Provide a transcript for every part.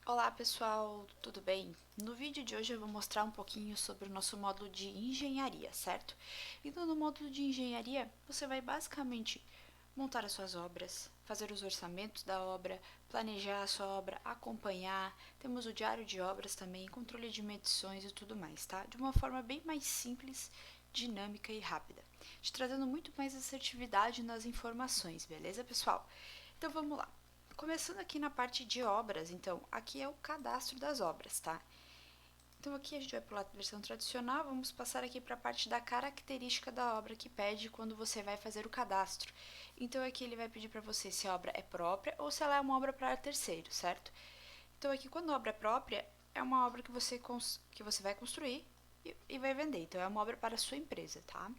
Olá pessoal, tudo bem? No vídeo de hoje eu vou mostrar um pouquinho sobre o nosso módulo de engenharia, certo? Então no módulo de engenharia você vai basicamente montar as suas obras, fazer os orçamentos da obra, planejar a sua obra, acompanhar, temos o diário de obras também, controle de medições e tudo mais, tá? De uma forma bem mais simples, dinâmica e rápida, te trazendo muito mais assertividade nas informações, beleza pessoal? Então vamos lá. Começando aqui na parte de obras, então, aqui é o cadastro das obras, tá? Então aqui a gente vai pular a versão tradicional, vamos passar aqui para a parte da característica da obra que pede quando você vai fazer o cadastro. Então aqui ele vai pedir para você se a obra é própria ou se ela é uma obra para terceiro, certo? Então aqui quando a obra é própria, é uma obra que você vai construir e vai vender, então é uma obra para a sua empresa, tá?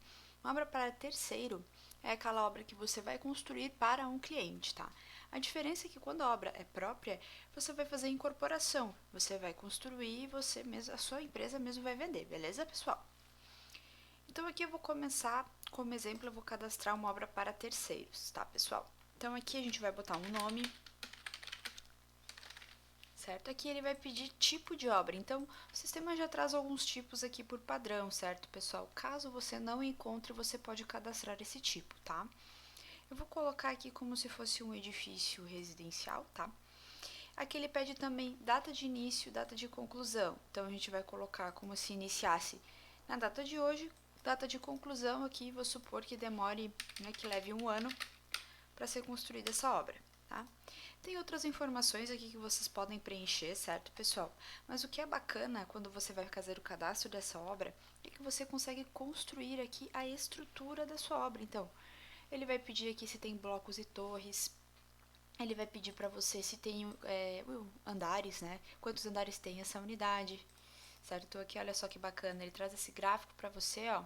Uma obra para terceiro é aquela obra que você vai construir para um cliente, tá? A diferença é que quando a obra é própria, você vai fazer incorporação, você vai construir e você mesmo, a sua empresa mesmo vai vender, beleza, pessoal? Então aqui eu vou começar, como exemplo, eu vou cadastrar uma obra para terceiros, tá, pessoal? Então aqui a gente vai botar um nome, certo? Aqui ele vai pedir tipo de obra, então o sistema já traz alguns tipos aqui por padrão, certo, pessoal? Caso você não encontre, você pode cadastrar esse tipo, tá? Eu vou colocar aqui como se fosse um edifício residencial, tá? Aqui ele pede também data de início, data de conclusão. Então a gente vai colocar como se iniciasse na data de hoje, data de conclusão aqui, vou supor que demore, né, que leve um ano para ser construída essa obra, tá? Tem outras informações aqui que vocês podem preencher, certo, pessoal? Mas o que é bacana quando você vai fazer o cadastro dessa obra é que você consegue construir aqui a estrutura da sua obra. Então, ele vai pedir aqui se tem blocos e torres, ele vai pedir para você se tem andares, né? Quantos andares tem essa unidade, certo? Então aqui, olha só que bacana, ele traz esse gráfico para você, ó,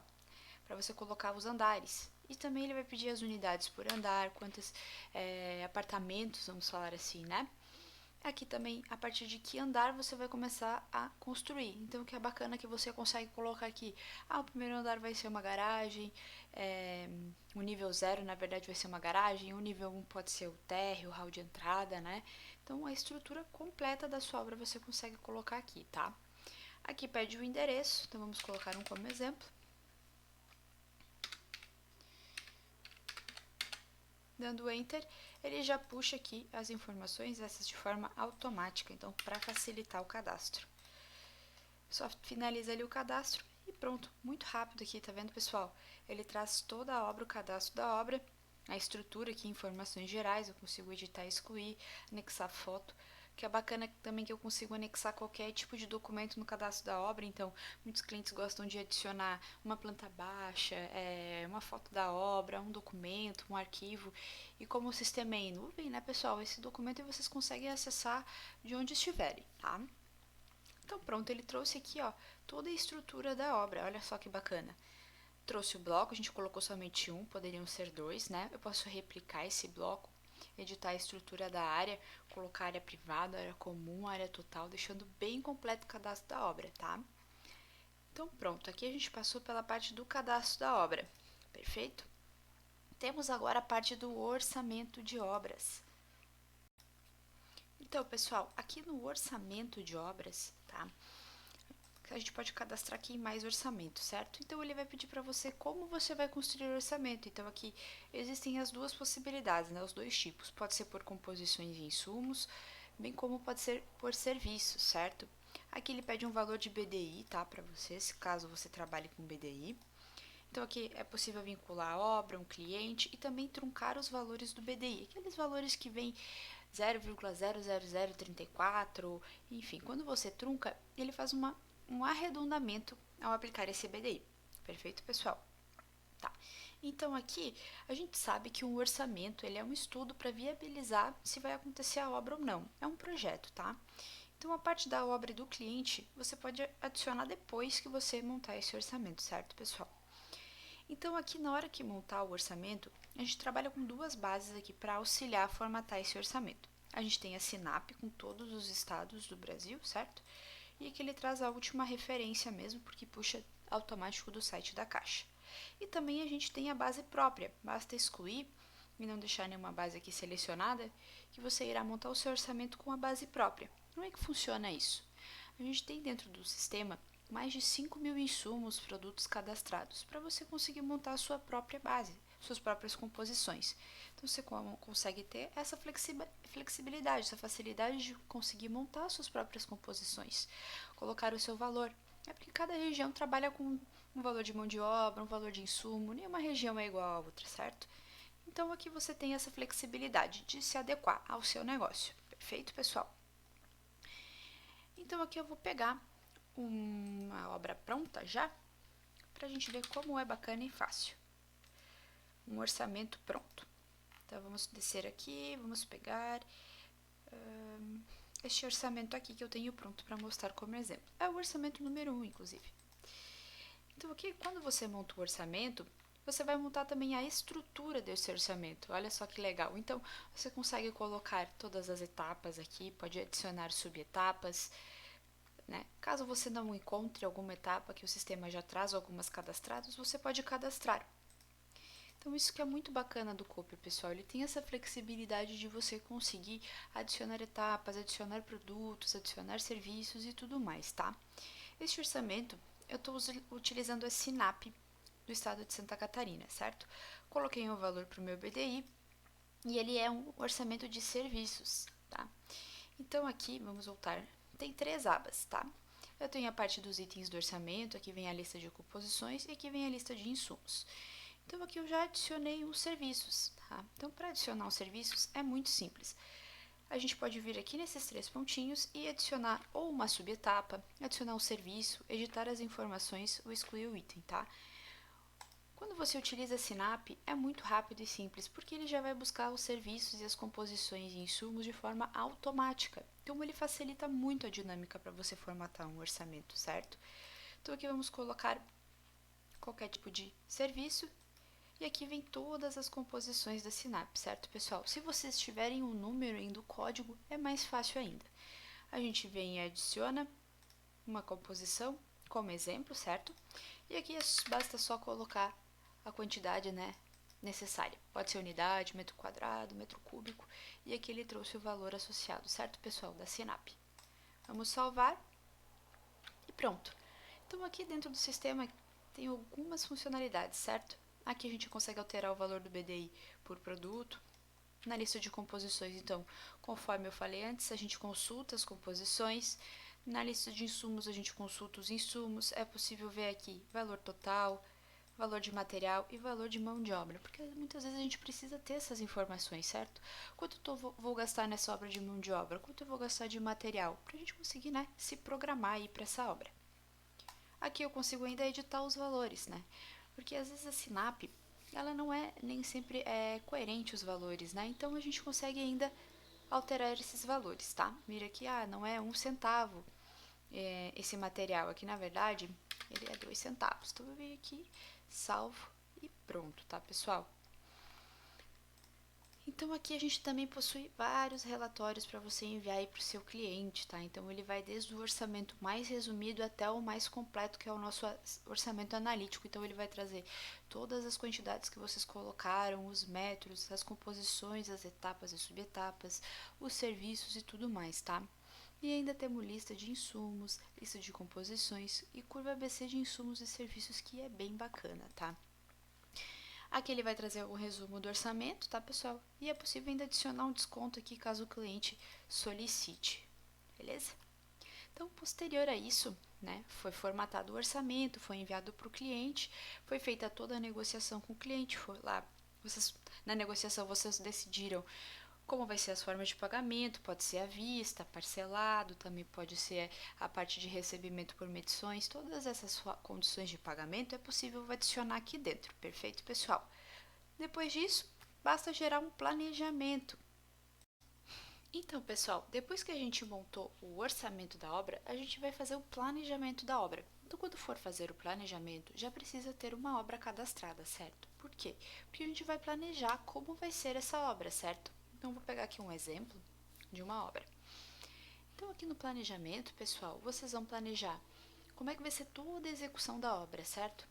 para você colocar os andares. E também ele vai pedir as unidades por andar, quantos apartamentos, vamos falar assim, né? Aqui também, a partir de que andar você vai começar a construir. Então, o que é bacana é que você consegue colocar aqui, o primeiro andar vai ser uma garagem, o nível 0, na verdade, vai ser uma garagem, o nível 1 pode ser o térreo, o hall de entrada, né? Então, a estrutura completa da sua obra você consegue colocar aqui, tá? Aqui pede o endereço, então vamos colocar um como exemplo. Dando Enter, ele já puxa aqui as informações, essas de forma automática, então para facilitar o cadastro. Só finaliza ali o cadastro e pronto, muito rápido aqui, tá vendo, pessoal? Ele traz toda a obra, o cadastro da obra, a estrutura aqui, informações gerais, eu consigo editar e excluir, anexar foto, que é bacana também que eu consigo anexar qualquer tipo de documento no cadastro da obra, então muitos clientes gostam de adicionar uma planta baixa, uma foto da obra, um documento, um arquivo, e como o sistema é em nuvem, né, pessoal, esse documento vocês conseguem acessar de onde estiverem, tá? Então pronto, ele trouxe aqui, ó, toda a estrutura da obra, olha só que bacana. Trouxe o bloco, a gente colocou somente um, poderiam ser dois, né? Eu posso replicar esse bloco, editar a estrutura da área, colocar área privada, área comum, área total, deixando bem completo o cadastro da obra, tá? Então pronto, aqui a gente passou pela parte do cadastro da obra, perfeito? Temos agora a parte do orçamento de obras. Então, pessoal, aqui no orçamento de obras, tá? A gente pode cadastrar aqui em mais orçamento, certo? Então ele vai pedir para você como você vai construir o orçamento. Então aqui existem as duas possibilidades, né? Os dois tipos. Pode ser por composições e insumos, bem como pode ser por serviços, certo? Aqui ele pede um valor de BDI, tá, para você, caso você trabalhe com BDI. Então aqui é possível vincular a obra, um cliente e também truncar os valores do BDI, aqueles valores que vêm 0,00034, enfim, quando você trunca, ele faz um arredondamento ao aplicar esse BDI. Perfeito, pessoal? Tá. Então aqui a gente sabe que um orçamento ele é um estudo para viabilizar se vai acontecer a obra ou não. É um projeto, tá? Então a parte da obra e do cliente você pode adicionar depois que você montar esse orçamento, certo, pessoal? Então, aqui na hora que montar o orçamento, a gente trabalha com duas bases aqui para auxiliar a formatar esse orçamento. A gente tem a SINAP com todos os estados do Brasil, certo? E aqui ele traz a última referência mesmo, porque puxa automático do site da Caixa. E também a gente tem a base própria, basta excluir e não deixar nenhuma base aqui selecionada, que você irá montar o seu orçamento com a base própria. Como é que funciona isso? A gente tem dentro do sistema mais de 5.000 insumos, produtos cadastrados, para você conseguir montar a sua própria base, suas próprias composições. Então você consegue ter essa flexibilidade, essa facilidade de conseguir montar suas próprias composições, colocar o seu valor. É porque cada região trabalha com um valor de mão de obra, um valor de insumo, nenhuma região é igual à outra, certo? Então aqui você tem essa flexibilidade de se adequar ao seu negócio. Perfeito, pessoal? Então aqui eu vou pegar uma obra pronta já, para a gente ver como é bacana e fácil. Um orçamento pronto. Então vamos descer aqui, vamos pegar este orçamento aqui que eu tenho pronto para mostrar como exemplo. É o orçamento número 1, inclusive. Então aqui, quando você monta o orçamento, você vai montar também a estrutura desse orçamento. Olha só que legal. Então, você consegue colocar todas as etapas aqui, pode adicionar subetapas, né? Caso você não encontre alguma etapa que o sistema já traz algumas cadastradas, você pode cadastrar. Então, isso que é muito bacana do Cooper, pessoal. Ele tem essa flexibilidade de você conseguir adicionar etapas, adicionar produtos, adicionar serviços e tudo mais, tá? Este orçamento, eu estou utilizando a Sinap do estado de Santa Catarina, certo? Coloquei um valor para o meu BDI e ele é um orçamento de serviços, tá? Então, aqui, vamos voltar, tem 3 abas, tá? Eu tenho a parte dos itens do orçamento, aqui vem a lista de composições e aqui vem a lista de insumos. Então, aqui eu já adicionei os serviços, tá? Então, para adicionar os serviços é muito simples. A gente pode vir aqui nesses 3 pontinhos e adicionar ou uma subetapa, adicionar um serviço, editar as informações ou excluir o item, tá? Quando você utiliza a Sinap, é muito rápido e simples, porque ele já vai buscar os serviços e as composições e insumos de forma automática. Então, ele facilita muito a dinâmica para você formatar um orçamento, certo? Então, aqui vamos colocar qualquer tipo de serviço. E aqui vem todas as composições da Sinap, certo, pessoal? Se vocês tiverem um número ainda, o código, é mais fácil ainda. A gente vem e adiciona uma composição como exemplo, certo? E aqui basta só colocar a quantidade, né, necessária. Pode ser unidade, metro quadrado, metro cúbico. E aqui ele trouxe o valor associado, certo, pessoal, da Sinap. Vamos salvar e pronto. Então, aqui dentro do sistema tem algumas funcionalidades, certo? Aqui a gente consegue alterar o valor do BDI por produto. Na lista de composições, então, conforme eu falei antes, a gente consulta as composições. Na lista de insumos, a gente consulta os insumos. É possível ver aqui valor total, valor de material e valor de mão de obra, porque muitas vezes a gente precisa ter essas informações, certo? Quanto eu vou gastar nessa obra de mão de obra? Quanto eu vou gastar de material? Para a gente conseguir, né, se programar aí para essa obra. Aqui eu consigo ainda editar os valores, né? Porque às vezes a Sinap, ela não é nem sempre coerente os valores, né? Então a gente consegue ainda alterar esses valores, tá? Mira aqui, não é 1 centavo esse material. Aqui, na verdade, ele é 2 centavos. Então eu venho aqui, salvo e pronto, tá, pessoal? Então aqui a gente também possui vários relatórios para você enviar aí para o seu cliente, tá? Então ele vai desde o orçamento mais resumido até o mais completo, que é o nosso orçamento analítico. Então ele vai trazer todas as quantidades que vocês colocaram, os metros, as composições, as etapas e subetapas, os serviços e tudo mais, tá? E ainda temos lista de insumos, lista de composições e curva ABC de insumos e serviços, que é bem bacana, tá? Aqui ele vai trazer o resumo do orçamento, tá, pessoal? E é possível ainda adicionar um desconto aqui caso o cliente solicite, beleza? Então, posterior a isso, né, foi formatado o orçamento, foi enviado para o cliente, foi feita toda a negociação com o cliente, foi lá, na negociação vocês decidiram como vai ser as formas de pagamento, pode ser à vista, parcelado, também pode ser a parte de recebimento por medições, todas essas condições de pagamento é possível adicionar aqui dentro, perfeito, pessoal? Depois disso, basta gerar um planejamento. Então, pessoal, depois que a gente montou o orçamento da obra, a gente vai fazer o planejamento da obra. Então, quando for fazer o planejamento, já precisa ter uma obra cadastrada, certo? Por quê? Porque a gente vai planejar como vai ser essa obra, certo? Então, vou pegar aqui um exemplo de uma obra. Então, aqui no planejamento, pessoal, vocês vão planejar como é que vai ser toda a execução da obra, certo?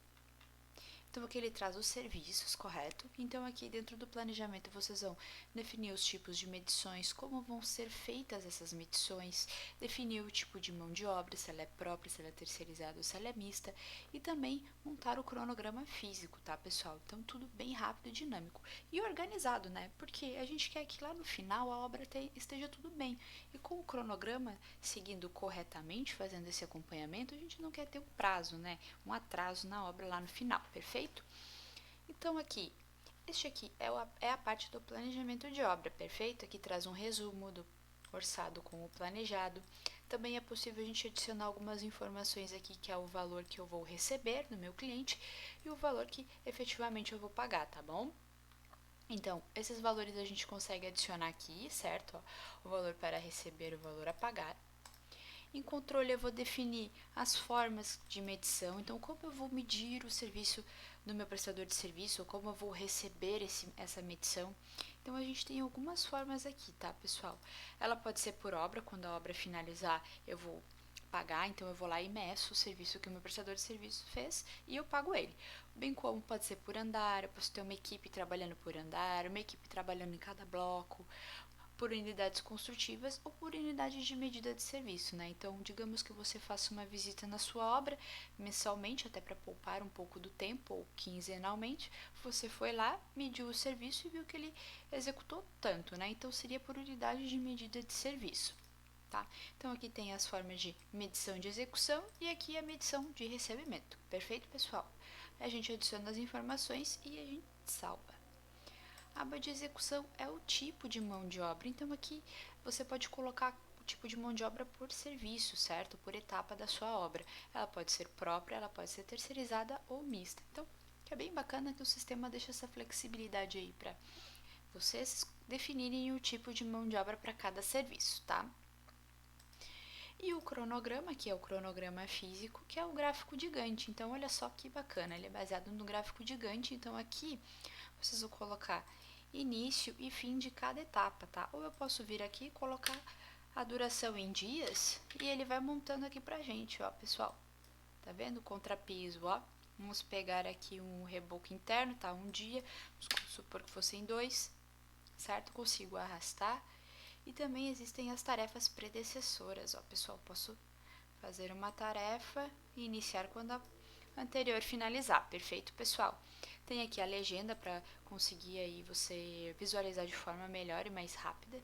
Então aqui ele traz os serviços, correto? Então aqui dentro do planejamento vocês vão definir os tipos de medições, como vão ser feitas essas medições, definir o tipo de mão de obra, se ela é própria, se ela é terceirizada ou se ela é mista, e também montar o cronograma físico, tá, pessoal? Então tudo bem rápido e dinâmico e organizado, né? Porque a gente quer que lá no final a obra esteja tudo bem. E com o cronograma seguindo corretamente, fazendo esse acompanhamento, a gente não quer ter um prazo, né? Um atraso na obra lá no final, perfeito? Então aqui, este aqui é a parte do planejamento de obra, perfeito? Aqui traz um resumo do orçado com o planejado. Também é possível a gente adicionar algumas informações aqui, que é o valor que eu vou receber do meu cliente e o valor que efetivamente eu vou pagar, tá bom? Então, esses valores a gente consegue adicionar aqui, certo? Ó, o valor para receber, o valor a pagar. Em controle, eu vou definir as formas de medição. Então, como eu vou medir o serviço do meu prestador de serviço, ou como eu vou receber essa medição. Então, a gente tem algumas formas aqui, tá, pessoal? Ela pode ser por obra, quando a obra finalizar, eu vou pagar, então eu vou lá e meço o serviço que o meu prestador de serviço fez e eu pago ele. Bem como pode ser por andar, eu posso ter uma equipe trabalhando por andar, uma equipe trabalhando em cada bloco, por unidades construtivas ou por unidades de medida de serviço, né? Então, digamos que você faça uma visita na sua obra mensalmente, até para poupar um pouco do tempo, ou quinzenalmente, você foi lá, mediu o serviço e viu que ele executou tanto, né? Então, seria por unidade de medida de serviço. Tá? Então, aqui tem as formas de medição de execução e aqui a medição de recebimento. Perfeito, pessoal? A gente adiciona as informações e a gente salva. A aba de execução é o tipo de mão de obra. Então, aqui você pode colocar o tipo de mão de obra por serviço, certo? Por etapa da sua obra. Ela pode ser própria, ela pode ser terceirizada ou mista. Então, é bem bacana que o sistema deixa essa flexibilidade aí para vocês definirem o tipo de mão de obra para cada serviço, tá? E o cronograma, que é o cronograma físico, que é o gráfico de Gantt. Então, olha só que bacana, ele é baseado no gráfico de Gantt. Então, aqui vocês vão colocar início e fim de cada etapa, tá? Ou eu posso vir aqui e colocar a duração em dias e ele vai montando aqui pra gente, ó, pessoal. Tá vendo? Contrapiso, ó. Vamos pegar aqui um reboco interno, tá? Um dia, vamos supor que fossem dois, certo? Consigo arrastar. E também existem as tarefas predecessoras, ó, pessoal. Posso fazer uma tarefa e iniciar quando a anterior finalizar. Perfeito, pessoal? Tem aqui a legenda para conseguir aí você visualizar de forma melhor e mais rápida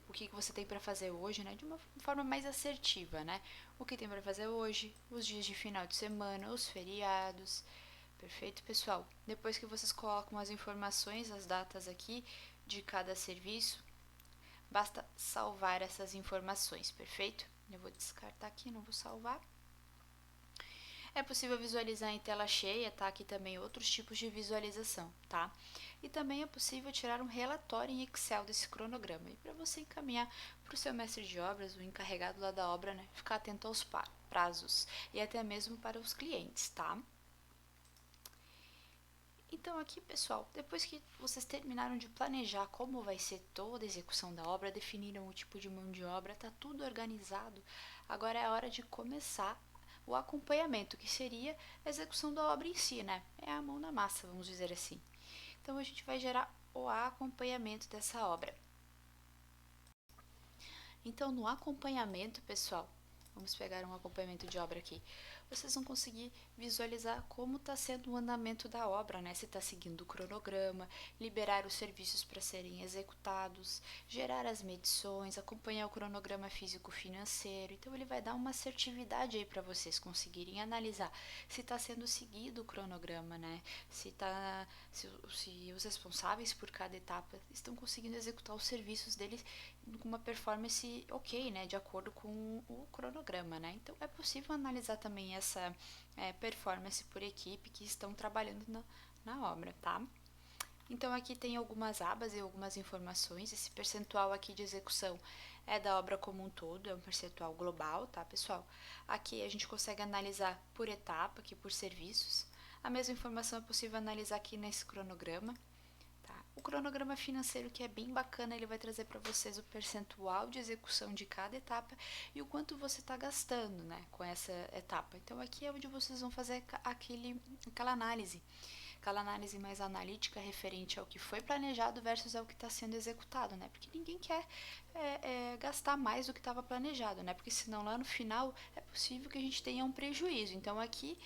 o que você tem para fazer hoje, né? De uma forma mais assertiva, né? O que tem para fazer hoje, os dias de final de semana, os feriados. Perfeito, pessoal? Depois que vocês colocam as informações, as datas aqui de cada serviço, basta salvar essas informações, perfeito? Eu vou descartar aqui, não vou salvar. É possível visualizar em tela cheia, tá? Aqui também outros tipos de visualização, tá? E também é possível tirar um relatório em Excel desse cronograma. E para você encaminhar para o seu mestre de obras, o encarregado lá da obra, né? Ficar atento aos prazos e até mesmo para os clientes, tá? Então aqui, pessoal, depois que vocês terminaram de planejar como vai ser toda a execução da obra, definiram o tipo de mão de obra, tá tudo organizado. Agora é a hora de começar o acompanhamento, que seria a execução da obra em si, né? É a mão na massa, vamos dizer assim. Então a gente vai gerar o acompanhamento dessa obra. Então no acompanhamento, pessoal, vamos pegar um acompanhamento de obra aqui. Vocês vão conseguir visualizar como está sendo o andamento da obra, né? Se está seguindo o cronograma, liberar os serviços para serem executados, gerar as medições, acompanhar o cronograma físico-financeiro. Então, ele vai dar uma assertividade aí para vocês conseguirem analisar se está sendo seguido o cronograma, né? Se os responsáveis por cada etapa estão conseguindo executar os serviços deles com uma performance ok, né? De acordo com o cronograma, né? Então, é possível analisar também essa performance por equipe que estão trabalhando na obra, tá? Então aqui tem algumas abas e algumas informações. Esse percentual aqui de execução é da obra como um todo, é um percentual global, tá, pessoal? Aqui a gente consegue analisar por etapa, aqui por serviços. A mesma informação é possível analisar aqui nesse cronograma. O cronograma financeiro, que é bem bacana, ele vai trazer para vocês o percentual de execução de cada etapa e o quanto você está gastando, né, com essa etapa. Então, aqui é onde vocês vão fazer aquela análise aquela análise mais analítica referente ao que foi planejado versus ao que está sendo executado, né? Porque ninguém quer gastar mais do que estava planejado, né? Porque senão lá no final é possível que a gente tenha um prejuízo. Então aqui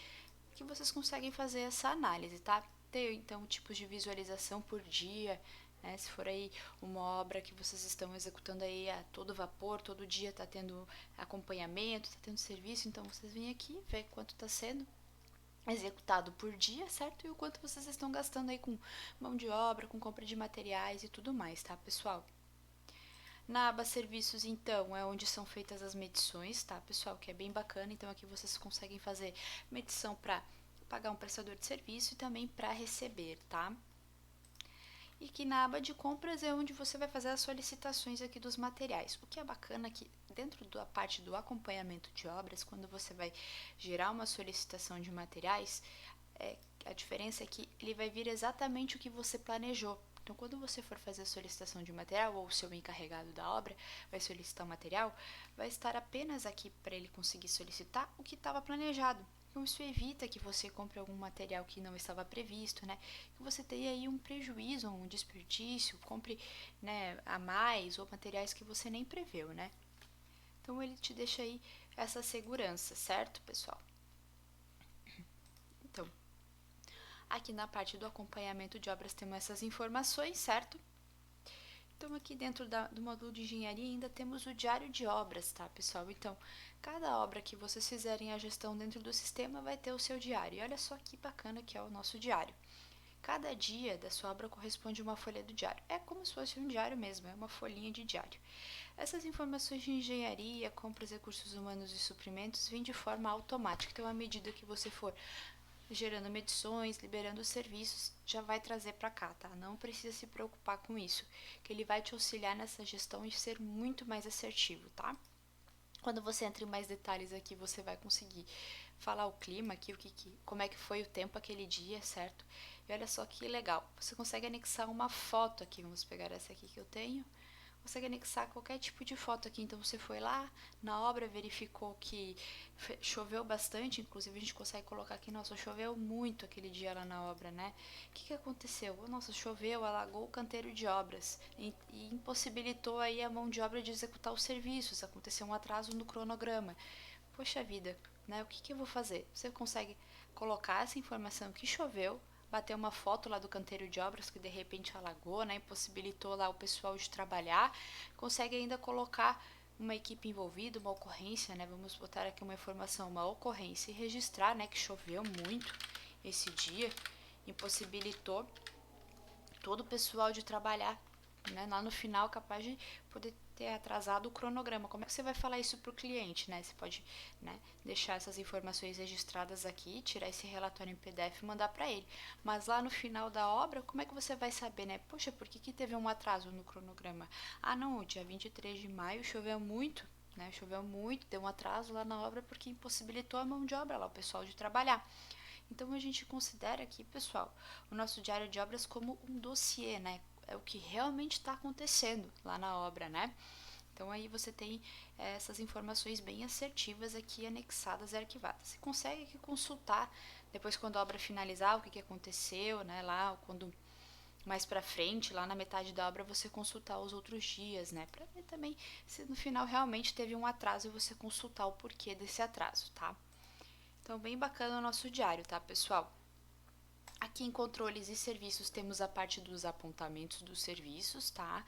que vocês conseguem fazer essa análise, tá? Ter então tipos de visualização por dia, né? Se for aí uma obra que vocês estão executando aí a todo vapor, todo dia está tendo acompanhamento, está tendo serviço, então vocês vêm aqui ver quanto está sendo executado por dia, certo? E o quanto vocês estão gastando aí com mão de obra, com compra de materiais e tudo mais, tá, pessoal? Na aba serviços, então, é onde são feitas as medições, tá, pessoal? Que é bem bacana. Então, aqui vocês conseguem fazer medição para pagar um prestador de serviço e também para receber, tá? E que na aba de compras é onde você vai fazer as solicitações aqui dos materiais. O que é bacana aqui dentro da parte do acompanhamento de obras, quando você vai gerar uma solicitação de materiais, a diferença é que ele vai vir exatamente o que você planejou. Então, quando você for fazer a solicitação de material, ou o seu encarregado da obra vai solicitar o material, vai estar apenas aqui para ele conseguir solicitar o que estava planejado. Então, isso evita que você compre algum material que não estava previsto, né? Que você tenha aí um prejuízo, um desperdício, compre, né, a mais, ou materiais que você nem preveu, né? Então, ele te deixa aí essa segurança, certo, pessoal? Então, aqui na parte do acompanhamento de obras temos essas informações, certo? Então, aqui dentro do módulo de engenharia ainda temos o diário de obras, tá, pessoal? Então, cada obra que vocês fizerem a gestão dentro do sistema vai ter o seu diário. E olha só que bacana que é o nosso diário. Cada dia da sua obra corresponde a uma folha do diário. É como se fosse um diário mesmo, é uma folhinha de diário. Essas informações de engenharia, compras, recursos humanos e suprimentos vêm de forma automática. Então, à medida que você for gerando medições, liberando os serviços, já vai trazer para cá, tá? Não precisa se preocupar com isso, que ele vai te auxiliar nessa gestão e ser muito mais assertivo, tá? Quando você entra em mais detalhes aqui, você vai conseguir falar o clima aqui, como é que foi o tempo aquele dia, certo? E olha só que legal, você consegue anexar uma foto aqui, vamos pegar essa aqui que eu tenho, consegue anexar qualquer tipo de foto aqui. Então você foi lá na obra, verificou que choveu bastante, inclusive a gente consegue colocar aqui, nossa, choveu muito aquele dia lá na obra, né? O que aconteceu? Nossa, choveu, alagou o canteiro de obras e impossibilitou aí a mão de obra de executar os serviços, aconteceu um atraso no cronograma. Poxa vida, né? O que eu vou fazer? Você consegue colocar essa informação que choveu, bater uma foto lá do canteiro de obras que de repente alagou, né, impossibilitou lá o pessoal de trabalhar, consegue ainda colocar uma equipe envolvida, uma ocorrência, né, vamos botar aqui uma informação, uma ocorrência e registrar, né, que choveu muito esse dia, impossibilitou todo o pessoal de trabalhar, né, lá no final capaz de poder ter atrasado o cronograma. Como é que você vai falar isso para o cliente, né? Você pode, né, deixar essas informações registradas aqui, tirar esse relatório em PDF e mandar para ele. Mas lá no final da obra, como é que você vai saber, né? Poxa, por que teve um atraso no cronograma? Ah, não, o dia 23 de maio choveu muito, né? Choveu muito, deu um atraso lá na obra porque impossibilitou a mão de obra lá, o pessoal de trabalhar. Então a gente considera aqui, pessoal, o nosso diário de obras como um dossiê, né? É o que realmente está acontecendo lá na obra, né? Então aí você tem essas informações bem assertivas aqui anexadas e arquivadas. Você consegue aqui consultar depois quando a obra finalizar o que aconteceu, né? Lá quando mais para frente, lá na metade da obra, você consultar os outros dias, né? Para ver também se no final realmente teve um atraso e você consultar o porquê desse atraso, tá? Então, bem bacana o nosso diário, tá, pessoal? Aqui em controles e serviços temos a parte dos apontamentos dos serviços, tá?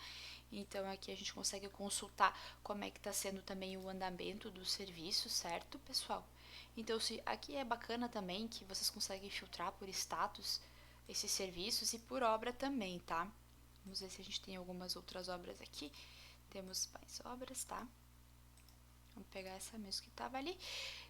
Então aqui a gente consegue consultar como é que está sendo também o andamento do serviço, certo, pessoal? Então se aqui é bacana também que vocês conseguem filtrar por status esses serviços e por obra também, tá? Vamos ver se a gente tem algumas outras obras aqui. Temos mais obras, tá? Vamos pegar essa mesmo que estava ali.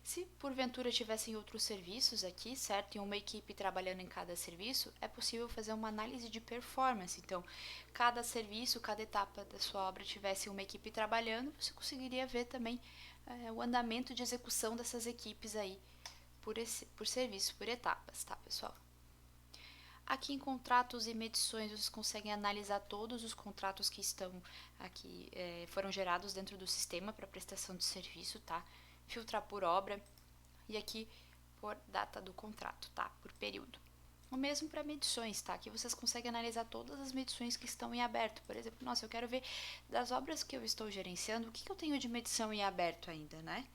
Se porventura tivessem outros serviços aqui, certo? E uma equipe trabalhando em cada serviço, é possível fazer uma análise de performance. Então, cada serviço, cada etapa da sua obra tivesse uma equipe trabalhando, você conseguiria ver também o andamento de execução dessas equipes aí por serviço, por etapas, tá, pessoal? Aqui em contratos e medições, vocês conseguem analisar todos os contratos que estão aqui, foram gerados dentro do sistema para prestação de serviço, tá? Filtrar por obra e aqui por data do contrato, tá? Por período. O mesmo para medições, tá? Aqui vocês conseguem analisar todas as medições que estão em aberto. Por exemplo, nossa, eu quero ver das obras que eu estou gerenciando, o que eu tenho de medição em aberto ainda, né?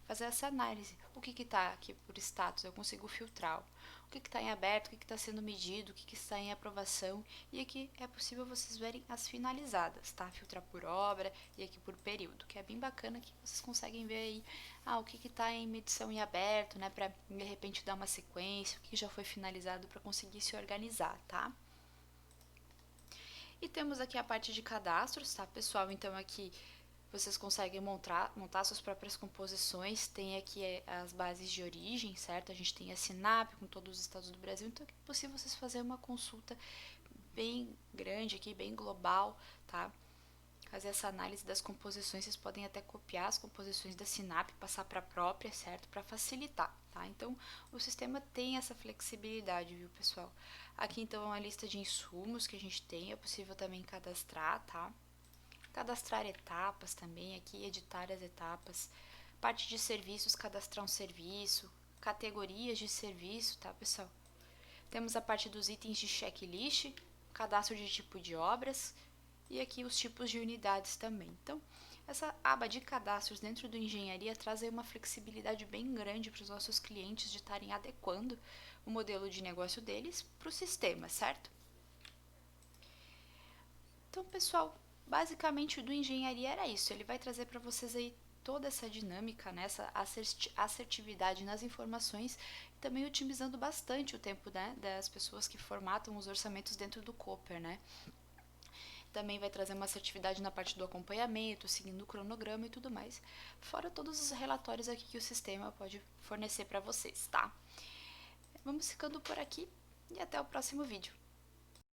Fazer essa análise. O que está aqui por status? Eu consigo filtrar. O que está em aberto, o que está sendo medido, o que está em aprovação. E aqui é possível vocês verem as finalizadas, tá? Filtrar por obra e aqui por período, que é bem bacana que vocês conseguem ver aí o que está em medição em aberto, né? Para de repente dar uma sequência, o que já foi finalizado para conseguir se organizar, tá? E temos aqui a parte de cadastros, tá, pessoal? Então aqui vocês conseguem montar suas próprias composições. Tem aqui as bases de origem, certo? A gente tem a SINAP com todos os estados do Brasil, então é possível vocês fazerem uma consulta bem grande aqui, bem global, tá? Fazer essa análise das composições, vocês podem até copiar as composições da SINAP e passar para a própria, certo? Para facilitar, tá? Então, o sistema tem essa flexibilidade, viu, pessoal? Aqui, então, a lista de insumos que a gente tem, é possível também cadastrar, tá? Cadastrar etapas também, aqui editar as etapas. Parte de serviços, cadastrar um serviço. Categorias de serviço, tá, pessoal? Temos a parte dos itens de checklist, cadastro de tipo de obras e aqui os tipos de unidades também. Então, essa aba de cadastros dentro do Engenharia traz aí uma flexibilidade bem grande para os nossos clientes de estarem adequando o modelo de negócio deles para o sistema, certo? Então, pessoal, basicamente do Engenharia era isso. Ele vai trazer para vocês aí toda essa dinâmica, né, essa assertividade nas informações, também otimizando bastante o tempo, né, das pessoas que formatam os orçamentos dentro do Cooper, né? Também vai trazer uma assertividade na parte do acompanhamento, seguindo o cronograma e tudo mais, fora todos os relatórios aqui que o sistema pode fornecer para vocês, tá? Vamos ficando por aqui e até o próximo vídeo.